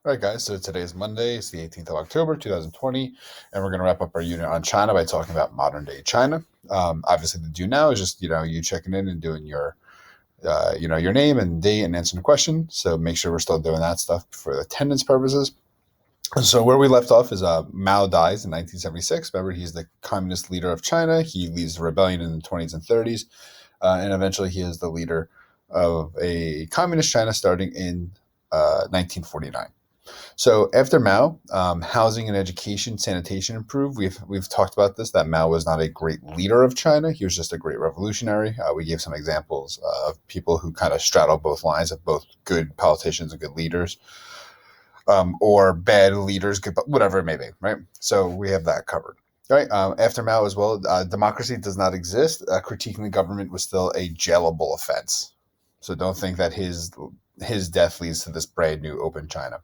All right, guys. So today is Monday. It's the 18th of October, 2020, and we're going to wrap up our unit on China by talking about modern day China. Obviously, the do now is just you checking in and doing your name and date and answering the question. So make sure we're still doing that stuff for attendance purposes. So where we left off is Mao dies in 1976. Remember, he's the communist leader of China. He leads the rebellion in the 20s and 30s, and eventually he is the leader of a communist China starting in 1949. So after Mao, housing and education, sanitation improved. We've talked about this, that Mao was not a great leader of China. He was just a great revolutionary. We gave some examples of people who kind of straddle both lines of both good politicians and good leaders, or bad leaders, good, whatever it may be, right? So we have that covered. Right. After Mao as well, democracy does not exist. Critiquing the government was still a jailable offense. So don't think that his death leads to this brand new open China.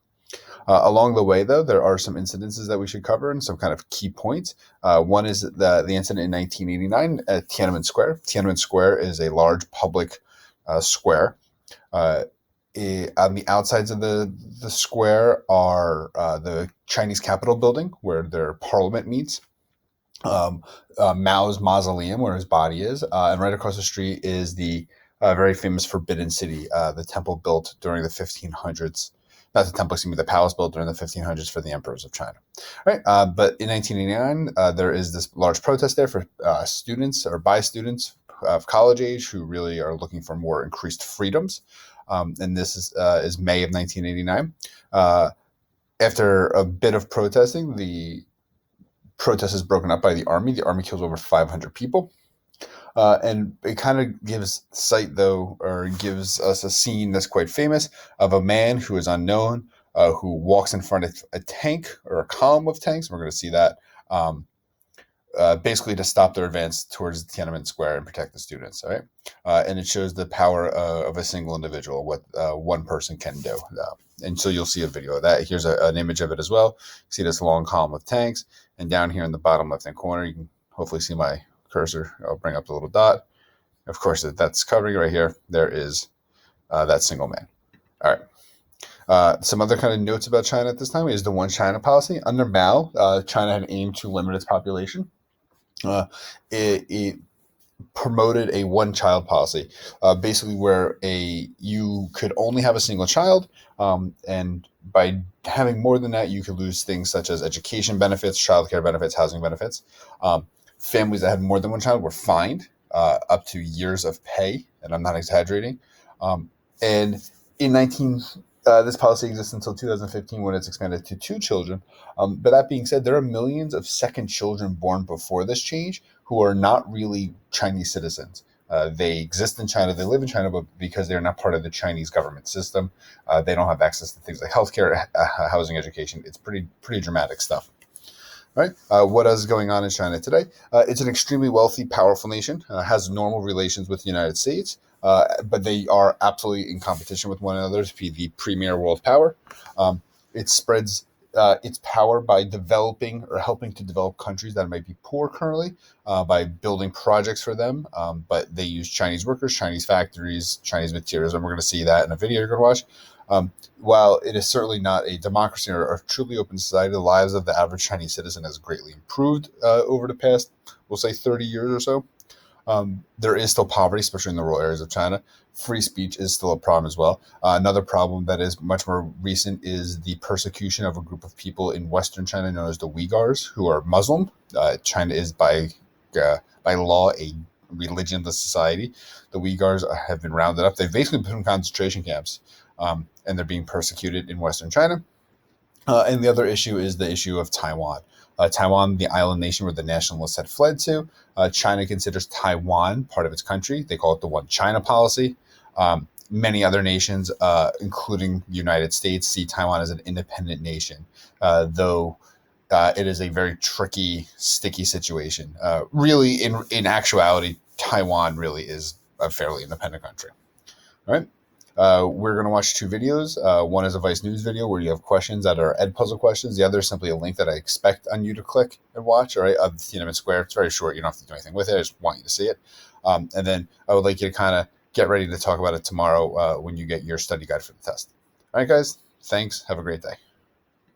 Along the way, though, there are some incidences that we should cover and some kind of key points. One is the incident in 1989 at Tiananmen Square. Tiananmen Square is a large public square. On the outsides of the square are the Chinese Capitol building, where their parliament meets. Mao's mausoleum, where his body is, and right across the street is the very famous Forbidden City, the temple built during the 1500s. Not the temple, excuse me, the palace built during the 1500s for the emperors of China. Right, but in 1989, there is this large protest there for students or by students of college age who really are looking for more increased freedoms. And this is May of 1989. After a bit of protesting, the protest is broken up by the army. The army kills over 500 people. And it kind of gives sight, though, or gives us a scene that's quite famous of a man who is unknown, who walks in front of a tank or a column of tanks. We're going to see that basically to stop their advance towards Tiananmen Square and protect the students. All right. And it shows the power of a single individual, what one person can do. And so you'll see a video of that. Here's an image of it as well. You see this long column of tanks. And down here in the bottom left-hand corner, you can hopefully see my cursor. I'll bring up the little dot. Of course, that's covering right here. There is that single man. All right. Some other kind of notes about China at this time is the One China policy. Under Mao, China had aimed to limit its population. It promoted a one-child policy, basically where you could only have a single child, and by having more than that, you could lose things such as education benefits, childcare benefits, housing benefits. Families that had more than one child were fined up to years of pay, and I'm not exaggerating. And in this policy exists until 2015 when it's expanded to 2 children. But that being said, there are millions of second children born before this change who are not really Chinese citizens. They exist in China, they live in China, but because they're not part of the Chinese government system, they don't have access to things like healthcare, housing, education. It's pretty dramatic stuff. Right. What is going on in China today? It's an extremely wealthy, powerful nation, has normal relations with the United States, but they are absolutely in competition with one another to be the premier world power. It spreads its power by developing or helping to develop countries that might be poor currently, by building projects for them. But they use Chinese workers, Chinese factories, Chinese materials, and we're going to see that in a video you're going to watch. While it is certainly not a democracy or a truly open society, the lives of the average Chinese citizen has greatly improved over the past, we'll say, 30 years or so. There is still poverty, especially in the rural areas of China. Free speech is still a problem as well. Another problem that is much more recent is the persecution of a group of people in Western China known as the Uyghurs, who are Muslim. China is by law a religionless society. The Uyghurs have been rounded up. They've basically been in concentration camps, and they're being persecuted in Western China. And the other issue is the issue of Taiwan. Taiwan, the island nation where the nationalists had fled to. China considers Taiwan part of its country. They call it the One China policy. Many other nations, including the United States, see Taiwan as an independent nation, though it is a very tricky, sticky situation. Really, in actuality, Taiwan really is a fairly independent country. All right. We're going to watch 2 videos. One is a Vice News video where you have questions that are Edpuzzle questions. The other is simply a link that I expect on you to click and watch, all right, of Tiananmen Square. It's very short. You don't have to do anything with it. I just want you to see it. And then I would like you to kind of get ready to talk about it tomorrow when you get your study guide for the test. All right, guys. Thanks. Have a great day.